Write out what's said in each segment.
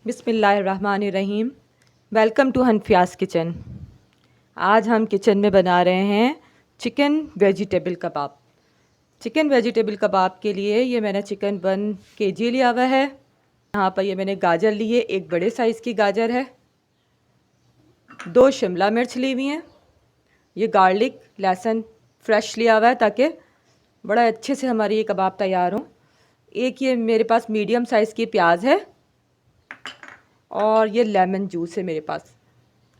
बिस्मिल्लाहिर्रहमानिर्रहीम। Welcome to Hanfia's kitchen. आज हम किचन में बना रहे हैं chicken vegetable kebab. Chicken vegetable kebab के लिए ये मैंने चिकन 1 kg लिया हुआ है। यहाँ पर ये मैंने गाजर ली है, एक बड़े साइज़ की गाजर है, 2 शिमला मिर्च ली हुई हैं, ये गार्लिक लहसुन फ्रेश लिया हुआ है ताकि बड़ा अच्छे से हमारी ये कबाब तैयार हो। एक ये मेरे पास मीडियम साइज़ की प्याज है और ये लेमन जूस है मेरे पास।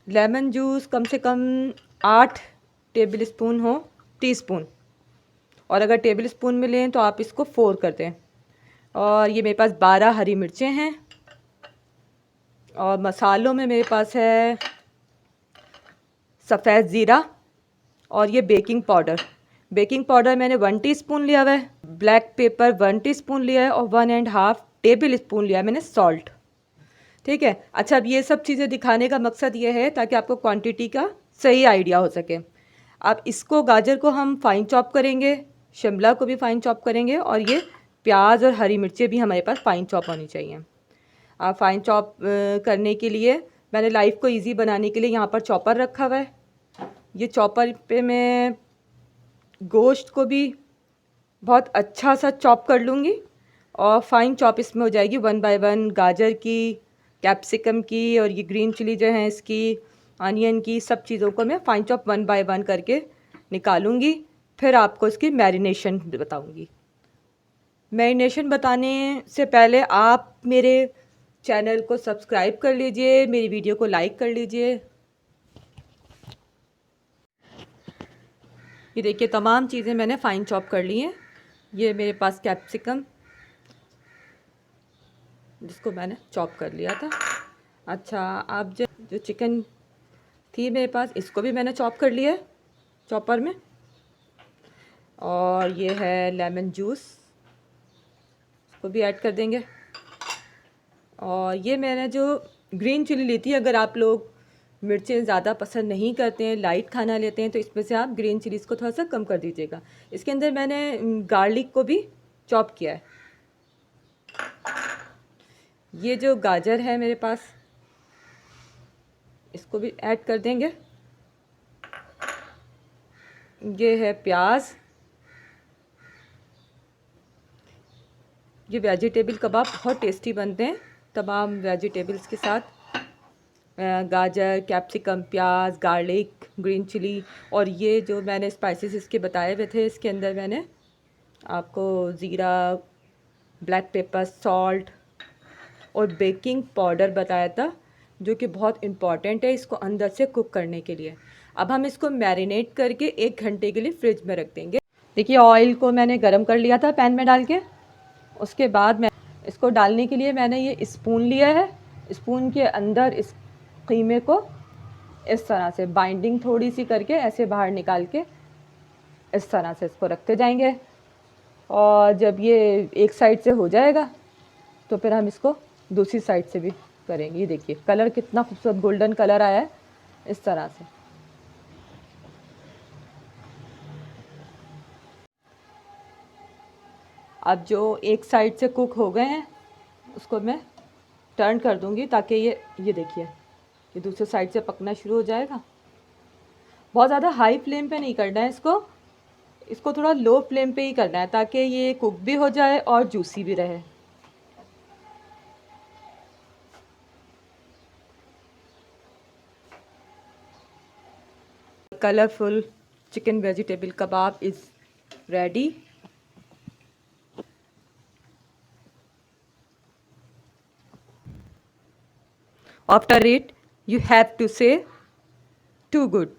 लेमन जूस कम से कम 8 टेबल स्पून हो, टीस्पून, और अगर टेबल स्पून में लें तो आप इसको 4 कर दें। और ये मेरे पास 12 हरी मिर्चें हैं। और मसालों में मेरे पास है सफ़ेद ज़ीरा और ये बेकिंग पाउडर। बेकिंग पाउडर मैंने 1 टीस्पून लिया हुआ है, ब्लैक पेपर 1 टीस्पून लिया है और 1.5 टेबल स्पून लिया है मैंने सॉल्ट। ठीक है। अच्छा, अब ये सब चीज़ें दिखाने का मकसद ये है ताकि आपको क्वांटिटी का सही आइडिया हो सके। अब इसको गाजर को हम फ़ाइन चॉप करेंगे, शिमला को भी फ़ाइन चॉप करेंगे, और ये प्याज और हरी मिर्चें भी हमारे पास फ़ाइन चॉप होनी चाहिए। अब फ़ाइन चॉप करने के लिए मैंने लाइफ को इजी बनाने के लिए यहाँ पर चॉपर रखा हुआ है। ये चॉपर पे मैं गोश्त को भी बहुत अच्छा सा चॉप कर लूँगी और फ़ाइन चॉप इसमें हो जाएगी 1 बाय 1 गाजर की, कैप्सिकम की, और ये ग्रीन चिली जो है इसकी, अनियन की, सब चीज़ों को मैं फ़ाइन चॉप 1 बाय 1 करके निकालूंगी। फिर आपको इसकी मैरिनेशन बताऊंगी। मैरिनेशन बताने से पहले आप मेरे चैनल को सब्सक्राइब कर लीजिए, मेरी वीडियो को लाइक कर लीजिए। ये देखिए तमाम चीज़ें मैंने फ़ाइन चॉप कर ली हैं। ये मेरे पास कैप्सिकम जिसको मैंने चॉप कर लिया था। अच्छा, अब जो चिकन थी मेरे पास, इसको भी मैंने चॉप कर लिया है चॉपर में। और ये है लेमन जूस, इसको भी ऐड कर देंगे। और ये मैंने जो ग्रीन चिली ली थी, अगर आप लोग मिर्चें ज़्यादा पसंद नहीं करते हैं, लाइट खाना लेते हैं, तो इसमें से आप ग्रीन चिलीज़ को थोड़ा सा कम कर दीजिएगा। इसके अंदर मैंने गार्लिक को भी चॉप किया है। ये जो गाजर है मेरे पास, इसको भी ऐड कर देंगे। ये है प्याज। ये वेजिटेबल कबाब बहुत टेस्टी बनते हैं तमाम वेजिटेबल्स के साथ, गाजर, कैप्सिकम, प्याज, गार्लिक, ग्रीन चिली। और ये जो मैंने स्पाइसेस इसके बताए हुए थे, इसके अंदर मैंने आपको ज़ीरा, ब्लैक पेपर, सॉल्ट और बेकिंग पाउडर बताया था, जो कि बहुत इम्पॉर्टेंट है इसको अंदर से कुक करने के लिए। अब हम इसको मैरिनेट करके 1 घंटे के लिए फ्रिज में रख देंगे। देखिए ऑयल को मैंने गरम कर लिया था पैन में डाल के। उसके बाद मैं इसको डालने के लिए मैंने ये स्पून लिया है। स्पून के अंदर इस कीमे को इस तरह से बाइंडिंग थोड़ी सी करके ऐसे बाहर निकाल के इस तरह से इसको रखते जाएंगे। और जब ये एक साइड से हो जाएगा तो फिर हम इसको दूसरी साइड से भी करेंगे। ये देखिए कलर कितना खूबसूरत गोल्डन कलर आया है इस तरह से। अब जो एक साइड से कुक हो गए हैं उसको मैं टर्न कर दूंगी ताकि ये देखिए ये दूसरी साइड से पकना शुरू हो जाएगा। बहुत ज़्यादा हाई फ्लेम पे नहीं करना है इसको, इसको थोड़ा लो फ्लेम पे ही करना है ताकि ये कुक भी हो जाए और जूसी भी रहे। Colourful chicken vegetable kebab is ready. After it, you have to say too good.